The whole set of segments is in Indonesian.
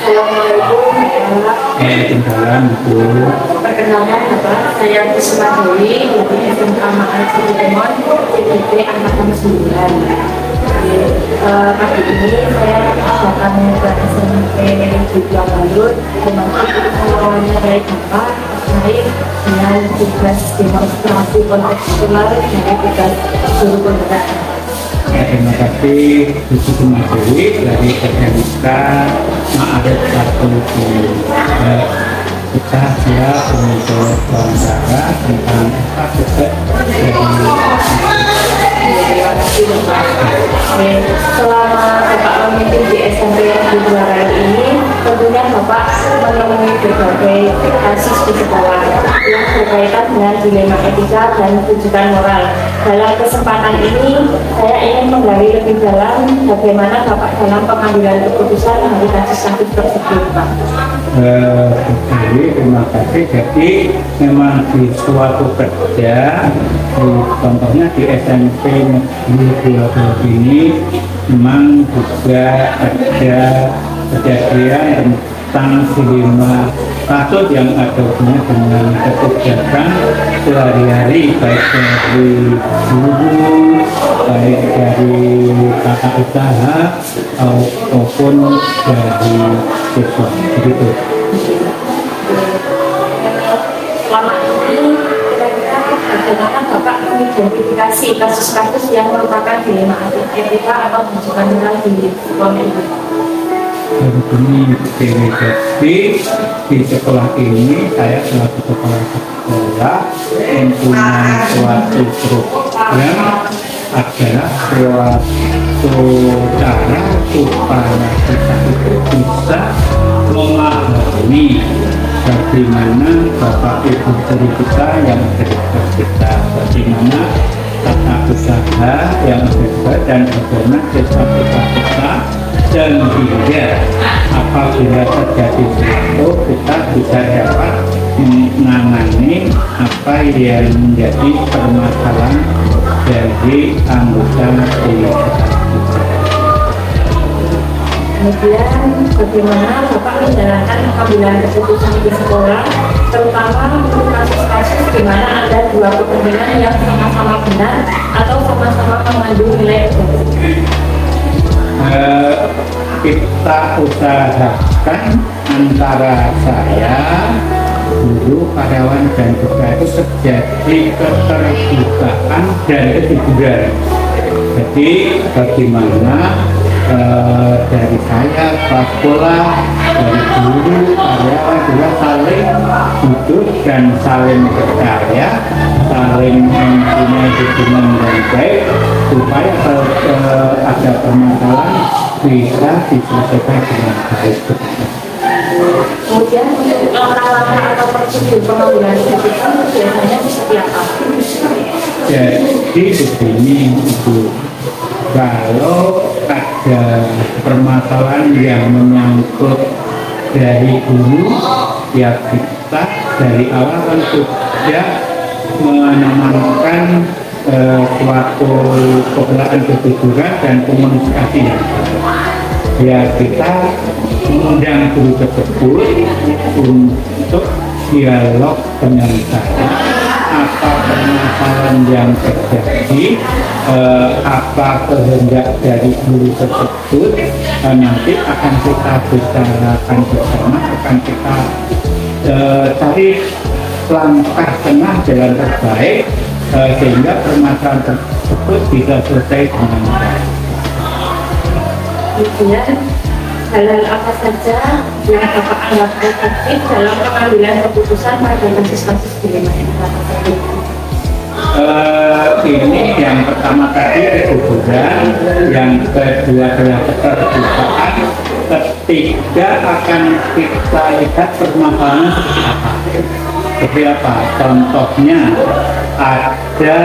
Assalamualaikum Bapak. Waalaikumsalam Bu. Perkenalkan Bapak, saya Kusuma Dewi dari SMK Makan Cirebon, CDP Angkatan 9. Pagi ini saya datang ke SMP di Balut termasuk awalnya dari Bapak terkait dengan tugas demonstrasi kontekstual dari tugas guru penggerak. Terima kasih Bu Kusuma Dewi dari SMK Ma'arif 1. Kita siap untuk wawancara tentang apa juga dari Terima kasih Bapak. Selama Bapak memimpin di SMP yang di Juara ini, tentunya Bapak menemui berbagai kasus di sekolah yang berkaitan dengan dilema etika dan rujukan moral. Dalam kesempatan ini, saya ingin menggali lebih dalam bagaimana Bapak dalam pengambilan keputusan dari kasus-kasus tersebut, Pak. Terima kasih. Jadi memang di suatu kerja, contohnya di SMP Negeri 12 ini, memang juga ada kejadian tentang dilema kasus yang ada hubungannya dengan kegiatan sehari-hari, baik dari guru, baik dari tata usaha ataupun dari siswa, begitu. Selama ini kira-kira bagaimana Bapak mengidentifikasi kasus-kasus yang merupakan dilema etika atau rujukan moral di sekolah ini? Begini, di sekolah ini saya selaku kepala sekolah mempunyai suatu program adalah suatu cara supaya kita itu bisa memahami bagaimana Bapak Ibu guru kita yang ada di kelas kita, bagaimana tata usaha yang ada juga, dan bagaimana siswa-siswa kita, dan hingga apabila terjadi sesuatu kita bisa dapat menangani apa yang menjadi permasalahan dari anggota di kita. Kemudian bagaimana Bapak menjalankan pengambilan keputusan di sekolah, terutama untuk kasus-kasus di mana ada dua kepentingan yang sama-sama benar atau sama-sama mengandung nilai objektif. Kita usahakan antara saya, guru, karyawan, dan juga itu terjadi keterbukaan dan kejujuran. Jadi bagaimana dari saya, kepala sekolah, dari guru, karyawan juga saling duduk dan saling percaya, saling mempunyai hubungan yang baik supaya kalau ada permasalahan bisa diselesaikan dengan baik. Kemudian untuk langkah-langkah atau prosedur pengambilan keputusan biasanya seperti apa? Jadi begini Ibu, kalau ada permasalahan yang menyangkut dari guru, ya kita dari awal kan sudah menanamkan suatu kebelaan kejujuran dan komunikasi yang baik. Ya kita mengundang guru tersebut untuk dialog dengan saya, apa permasalahan yang terjadi, apa kehendak dari guru tersebut, nanti akan kita bicarakan bersama, akan kita cari langkah tengah jalan terbaik sehingga permasalahan tersebut bisa selesai dengan baik. Kemudian hal-hal apa saja yang Bapak anggap efektif dalam pengambilan keputusan pada kasus-kasus dilema etika tersebut? Ini yang pertama tadi kejujuran, yang kedua adalah keterbukaan, ketiga akan kita lihat permasalahan seperti apa. Contohnya ada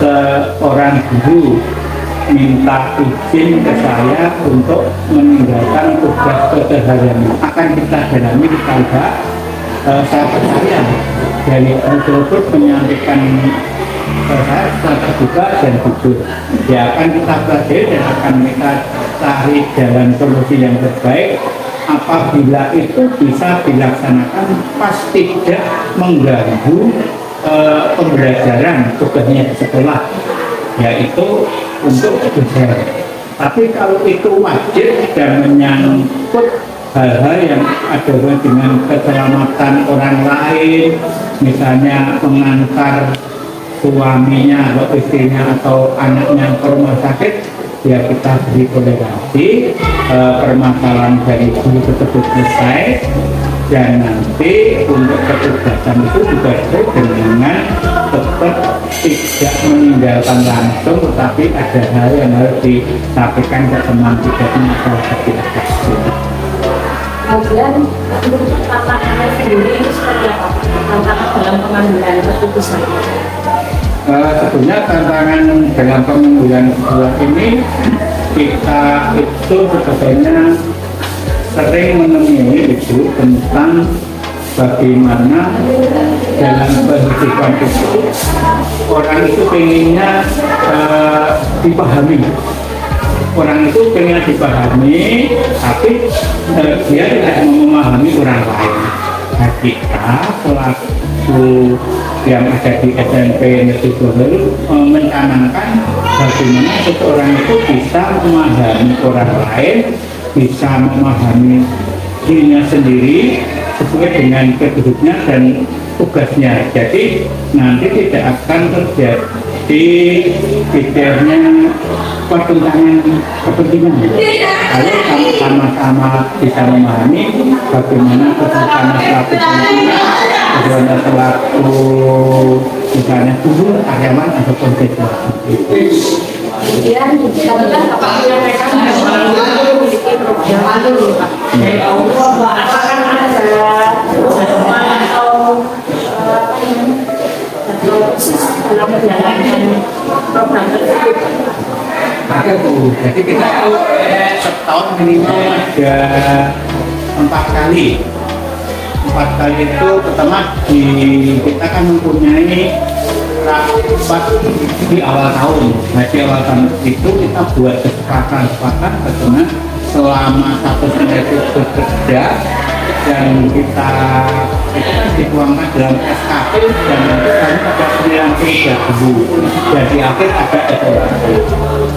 seorang guru minta izin ke saya untuk meninggalkan tugas keseharian, akan kita dalami, kita lihat. Saya percaya dari guru tersebut menyampaikan saya secara terbuka dan jujur, ya akan kita pelajari dan akan kita cari jalan solusi yang terbaik apabila itu bisa dilaksanakan pas tidak mengganggu pembelajaran tugasnya di sekolah, yaitu untuk belajar. Tapi kalau itu wajib dan menyangkut hal-hal yang ada dengan keselamatan orang lain, misalnya mengantar suaminya atau istrinya atau anaknya ke rumah sakit, ya kita beri toleransi, permasalahan dari guru tersebut selesai, dan nanti untuk ketugasan itu juga dengan tetap tidak meninggalkan langsung, tetapi ada hal yang harus disampaikan ke teman tidaknya atau tidak. Kemudian untuk tantangannya sendiri itu seperti apa? Tantangan dalam pengambilan keputusan. Tentunya tantangan dalam pengambilan keputusan ini kita itu sebetulnya sering menemui itu tentang bagaimana dalam kehidupan itu orang itu pengennya dipahami. Orang itu pengen dipahami, tapi dia tidak memahami orang lain. Nah, kita selaku yang ada di SMP Negeri Bogor mencanangkan bagaimana seseorang itu bisa memahami orang lain, bisa memahami dirinya sendiri sesuai dengan kedudukannya dan tugasnya. Jadi nanti tidak akan terjadi bedanya pertentangan kepentingan. Kalau sama-sama bisa memahami bagaimana kedudukan selaku pimpinan, bagaimana selaku misalnya guru, karyawan atau konstitusi. Kemudian tadi kan Bapak menyampaikan bahwa memiliki program dulu Pak. Apakah ada atau khusus dalam menjalankan program tersebut? Ada tuh, jadi kita tuh setahun minimal ada 4 kali. 4 kali itu pertama kita kan mempunyai rapat di awal tahun. Nah, di awal tahun itu kita buat kesepakatan bagaimana selama 1 semester itu bekerja dan kita dituangkan dalam SKP dan nanti kami ada penilaian kerja dulu dan di akhir ada evaluasi.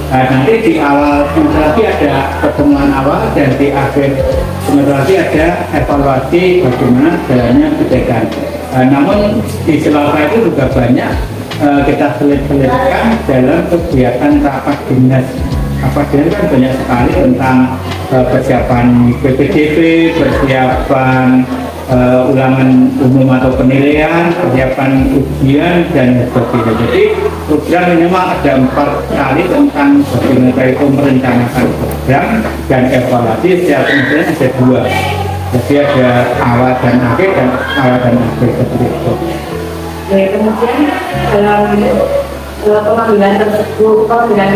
Nah, nanti di awal semester ada pertemuan awal dan di akhir semester ada evaluasi bagaimana jalannya kebijakan. Namun di sela-sela itu juga banyak kita selipkan dalam kegiatan rapat dinas. Rapat dinas kan banyak sekali tentang persiapan PPDB, persiapan ulangan umum atau penilaian, persiapan ujian dan sebagainya. Jadi program minimal ada 4 kali tentang bagaimana itu merencanakan program dan evaluasi. Setiap kemudian ada 2. Jadi ada awal dan akhir dan awal dan akhir seperti itu. Ya, kemudian dalam pengambilan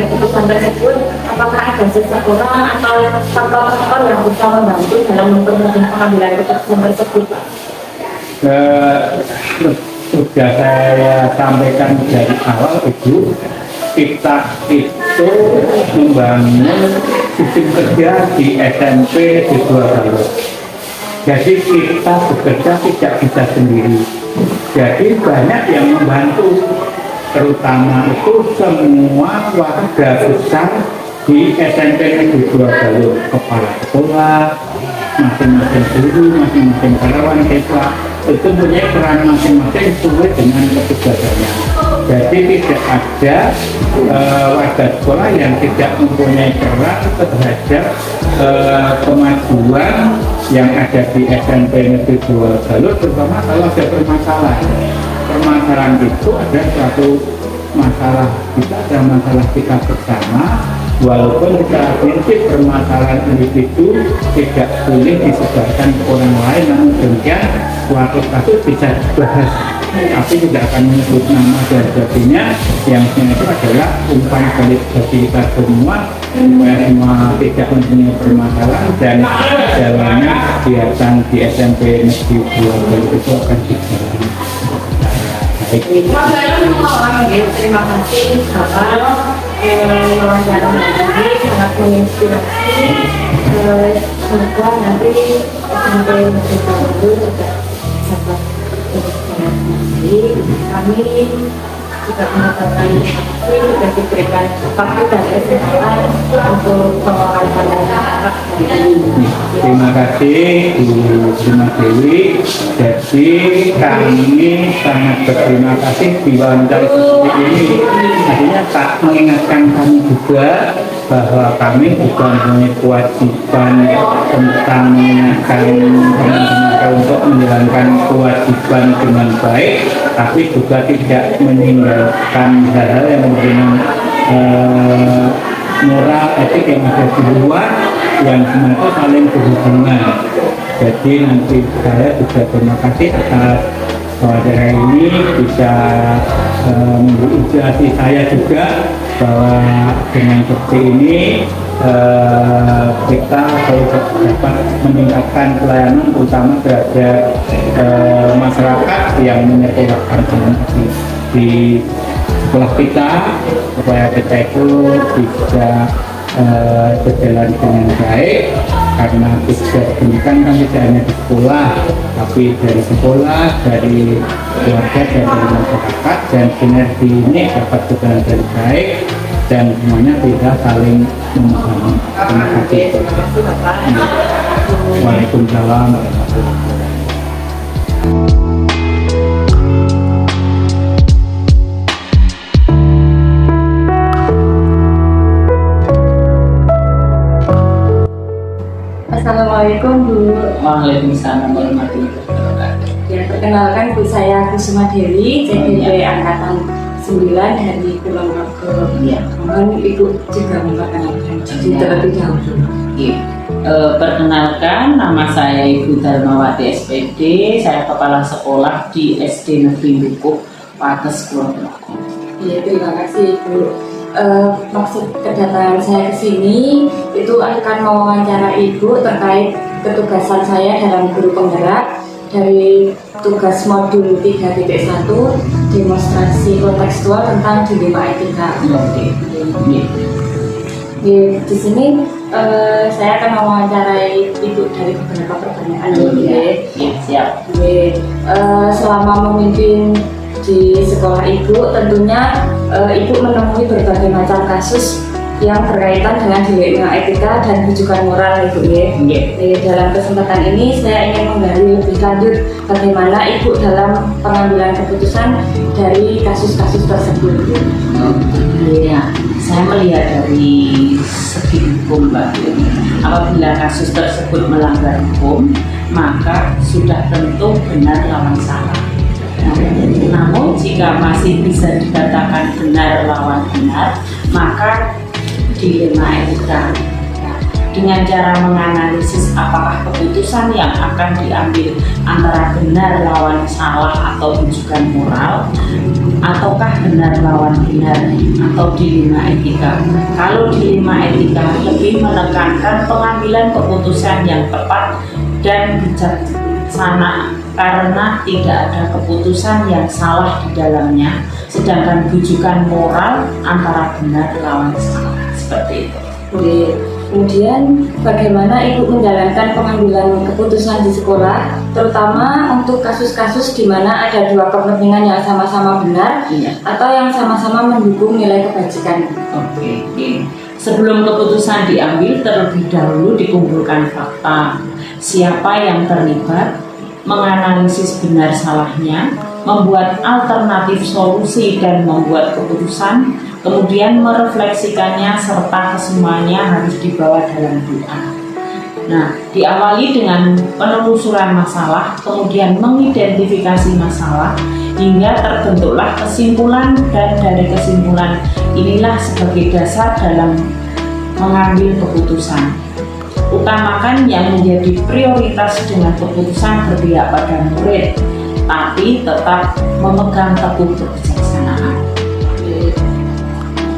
keputusan tersebut, apakah ada seseorang atau faktor-faktor yang bisa membantu dalam mempermudah pengambilan keputusan tersebut? Sudah saya sampaikan dari awal itu, kita itu membangun sistem kerja di SMP di Bogor. Jadi kita bekerja tidak bisa sendiri. Jadi banyak yang membantu, terutama itu semua warga besar di SMP Negeri Bogor, kepala sekolah, masing-masing guru, masing-masing karyawan siswa itu punya peran masing-masing sesuai dengan ketugasannya. Jadi tidak ada warga sekolah yang tidak mempunyai peran terhadap kemajuan yang ada di SMP Negeri Bogor, terutama kalau ada permasalahan. Permasalahan itu ada suatu masalah kita, ada masalah kita bersama. Walaupun secara prinsip permasalahan individu tidak boleh disebarkan ke orang lain, namun demikian suatu kasus bisa dibahas, tapi tidak akan menyebut nama dan sebagainya. Yang itu adalah umpan balik bagi kita semua supaya semua tidak mempunyai permasalahan dan jalannya kegiatan di SMP Negeri Bogor itu akan dijalani. Terima kasih Bapak, wawancara ini sangat menginspirasi. semoga nanti SMP Negeri Bawang juga dapat berjalan dengan baik. Kami juga mengatakan juga diberikan waktu dan kesempatan untuk pengelolaan anak ini. Terima kasih Bu Suma Dewi. Jadi kami sangat berterima kasih diwawancara seperti ini. Artinya tak mengingatkan kami juga bahwa kami bukan punya kewajiban tentang mengingatkan teman-teman untuk menjalankan kewajiban dengan baik, tapi juga tidak meninggalkan hal-hal yang memberikan moral etik yang ada di luar yang semua itu saling berhubungan. Jadi nanti saya juga terima kasih atas wawancara ini bisa memberi inspirasi saya juga bahwa dengan seperti ini kita kalau dapat meningkatkan pelayanan utama terhadap masyarakat yang menyekolahkan anak di sekolah kita supaya kita itu bisa berjalan dengan baik, karena tugas pendidikan kan tidak hanya di sekolah tapi dari sekolah, dari keluarga, dan dari masyarakat, dan sinergi ini dapat berjalan dengan baik dan semuanya tidak saling memahami. Terima kasih. Waalaikumsalam warahmatullahi wabarakatuh. Assalamualaikum Bu. Waalaikumsalam warahmatullahi wabarakatuh. Ya, perkenalkan Bu, saya Kusuma Dewi, CDP Angkatan 9 dari Kulonprogo. Iya. Mohon Ibu juga memperkenalkan diri terlebih dahulu. Iya. Perkenalkan, nama saya Ibu Darmawati SPD. Saya kepala sekolah di SD Negeri Lukuk, Pates, Kulonprogo. Iya, terima kasih Bu. Maksud kedatangan saya ke sini itu akan mewawancara Ibu terkait ketugasan saya dalam guru penggerak dari tugas modul 3.1 demonstrasi kontekstual tentang dilema etika. Oke. Iya. Di sini saya akan mewawancarai Ibu dari beberapa pertanyaan. Iya, siap. Selama memimpin di sekolah Ibu, tentunya Ibu menemui berbagai macam kasus yang berkaitan dengan dilema etika dan rujukan moral, Ibu ya. Dalam kesempatan ini saya ingin menggali lebih lanjut bagaimana Ibu dalam pengambilan keputusan dari kasus-kasus tersebut. Iya, saya melihat dari segi hukum, Mbak. Apabila kasus tersebut melanggar hukum, maka sudah tentu benar lawan salah. Namun jika masih bisa dikatakan benar lawan benar, maka dilema etika. Dengan cara menganalisis apakah keputusan yang akan diambil antara benar lawan salah atau rujukan moral, ataukah benar lawan benar, atau dilema etika. Kalau dilema etika lebih menekankan pengambilan keputusan yang tepat dan bijaksana karena tidak ada keputusan yang salah di dalamnya, sedangkan rujukan moral antara benar lawan salah, seperti itu. Kemudian bagaimana Ibu menjalankan pengambilan keputusan di sekolah, terutama untuk kasus-kasus di mana ada dua kepentingan yang sama-sama benar, atau yang sama-sama mendukung nilai kebajikan? Oke. Sebelum keputusan diambil, terlebih dahulu dikumpulkan fakta, siapa yang terlibat, menganalisis benar salahnya, membuat alternatif solusi dan membuat keputusan, kemudian merefleksikannya serta kesemuanya harus dibawa dalam doa. Nah, diawali dengan penelusuran masalah, kemudian mengidentifikasi masalah hingga terbentuklah kesimpulan, dan dari kesimpulan inilah sebagai dasar dalam mengambil keputusan. Utamakan yang menjadi prioritas dengan keputusan berpihak pada murid, tapi tetap memegang teguh kebijaksanaan.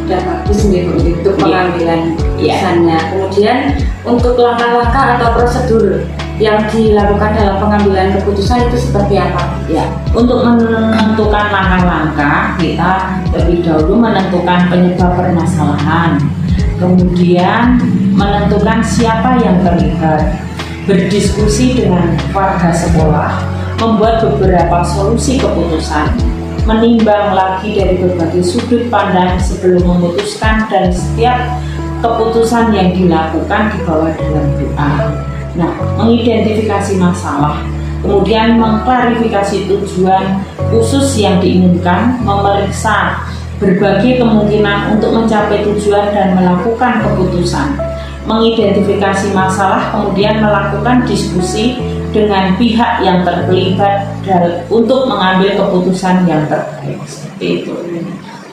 Sudah bagus nih Bu, untuk pengambilan keputusannya. Kemudian untuk langkah-langkah atau prosedur yang dilakukan dalam pengambilan keputusan itu seperti apa? Ya, untuk menentukan langkah-langkah, kita lebih dahulu menentukan penyebab permasalahan. Kemudian menentukan siapa yang terlibat, berdiskusi dengan warga sekolah, membuat beberapa solusi keputusan, menimbang lagi dari berbagai sudut pandang sebelum memutuskan, dan setiap keputusan yang dilakukan dibawa dalam doa. Nah, mengidentifikasi masalah, kemudian mengklarifikasi tujuan khusus yang diinginkan, memeriksa berbagai kemungkinan untuk mencapai tujuan dan melakukan keputusan, mengidentifikasi masalah, kemudian melakukan diskusi dengan pihak yang terlibat untuk mengambil keputusan yang terbaik. Seperti itu.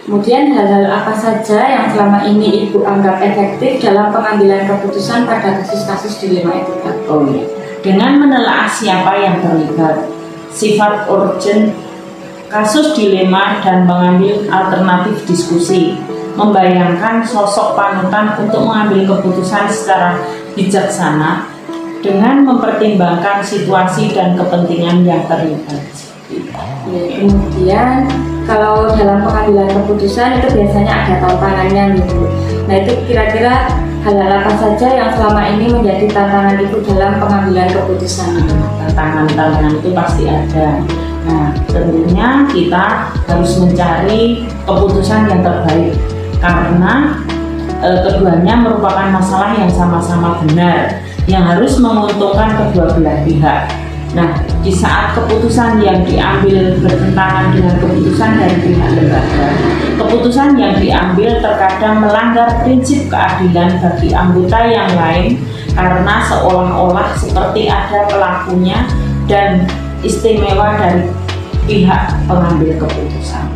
Kemudian hal-hal apa saja yang selama ini Ibu anggap efektif dalam pengambilan keputusan pada kasus-kasus dilema etika? Oh iya. Dengan menelaah siapa yang terlibat, sifat urgent kasus dilema, dan mengambil alternatif diskusi, membayangkan sosok panutan untuk mengambil keputusan secara bijaksana dengan mempertimbangkan situasi dan kepentingan yang terlibat. Ya, kemudian kalau dalam pengambilan keputusan itu biasanya ada tantangannya gitu. Nah, itu kira-kira hal-hal apa saja yang selama ini menjadi tantangan Ibu dalam pengambilan keputusan? Tantangan itu pasti ada. Nah, tentunya kita harus mencari keputusan yang terbaik karena keduanya merupakan masalah yang sama-sama benar, yang harus menguntungkan kedua belah pihak. Nah, di saat keputusan yang diambil bertentangan dengan keputusan dari pihak lembaga, keputusan yang diambil terkadang melanggar prinsip keadilan bagi anggota yang lain karena seolah-olah seperti ada pelakunya dan istimewa dari pihak pengambil keputusan.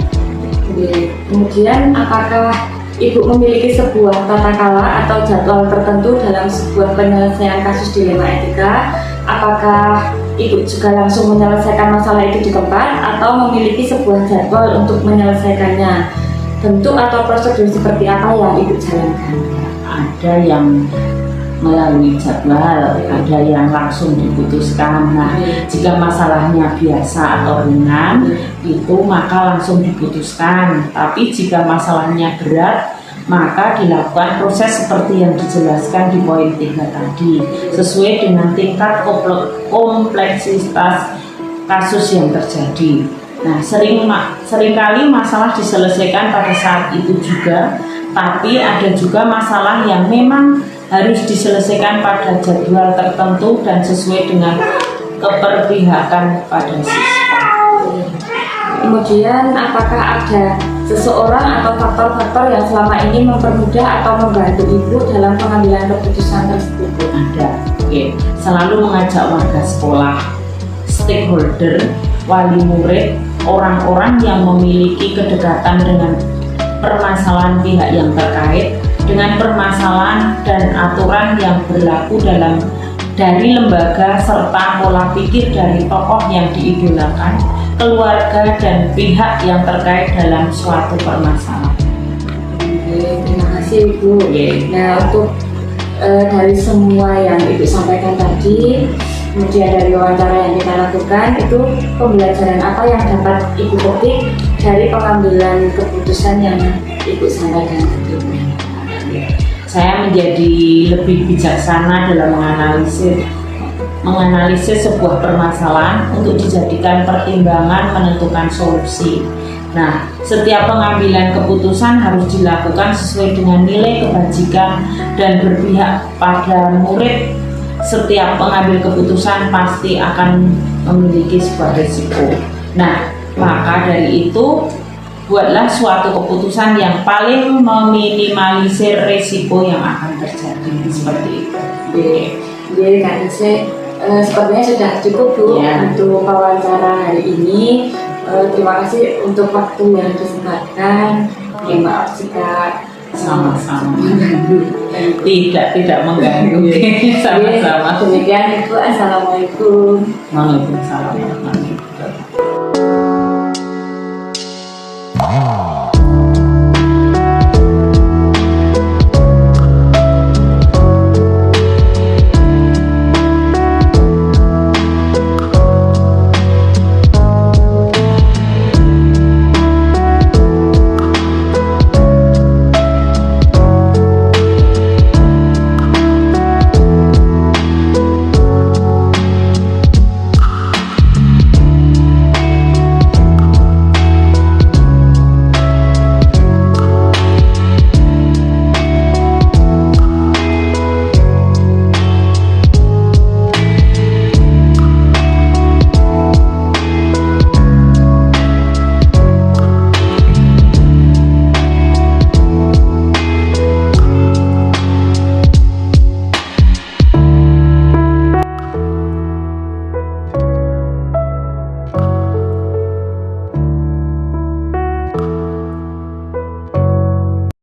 Kemudian apakah Ibu memiliki sebuah tata cara atau jadwal tertentu dalam sebuah penyelesaian kasus dilema etika? Apakah Ibu juga langsung menyelesaikan masalah itu di tempat atau memiliki sebuah jadwal untuk menyelesaikannya? Bentuk atau prosedur seperti apa yang Ibu jalankan? Ada yang melalui jadwal, ada yang langsung diputuskan. Nah, jika masalahnya biasa atau ringan, itu maka langsung diputuskan. Tapi jika masalahnya berat, maka dilakukan proses seperti yang dijelaskan di poin 3 tadi, sesuai dengan tingkat kompleksitas kasus yang terjadi. Nah, seringkali masalah diselesaikan pada saat itu juga, tapi ada juga masalah yang memang harus diselesaikan pada jadwal tertentu dan sesuai dengan keperpihakan pada siswa. Kemudian apakah ada seseorang atau faktor-faktor yang selama ini mempermudah atau membantu Ibu dalam pengambilan keputusan tersebut? Ada. Oke. Selalu mengajak warga sekolah, stakeholder, wali murid, orang-orang yang memiliki kedekatan dengan permasalahan pihak yang terkait, dengan permasalahan dan aturan yang berlaku dari lembaga serta pola pikir dari tokoh yang diidolakan, keluarga dan pihak yang terkait dalam suatu permasalahan. Terima kasih Ibu. Nah, untuk dari semua yang Ibu sampaikan tadi, kemudian dari wawancara yang kita lakukan, itu pembelajaran apa yang dapat Ibu petik dari pengambilan keputusan yang Ibu sampaikan tadi? Saya menjadi lebih bijaksana dalam menganalisis sebuah permasalahan untuk dijadikan pertimbangan menentukan solusi. Nah, setiap pengambilan keputusan harus dilakukan sesuai dengan nilai kebajikan dan berpihak pada murid. Setiap pengambil keputusan pasti akan memiliki sebuah risiko. Nah, maka dari itu buatlah suatu keputusan yang paling meminimalisir risiko yang akan terjadi, seperti itu. Jadi Kak Nise, sepertinya sudah cukup Bu untuk wawancara hari ini. Terima kasih untuk waktu yang disempatkan. Maaf jika sama-sama tidak mengganggu. Sama-sama. Demikian Ibu, assalamualaikum. Waalaikumsalam.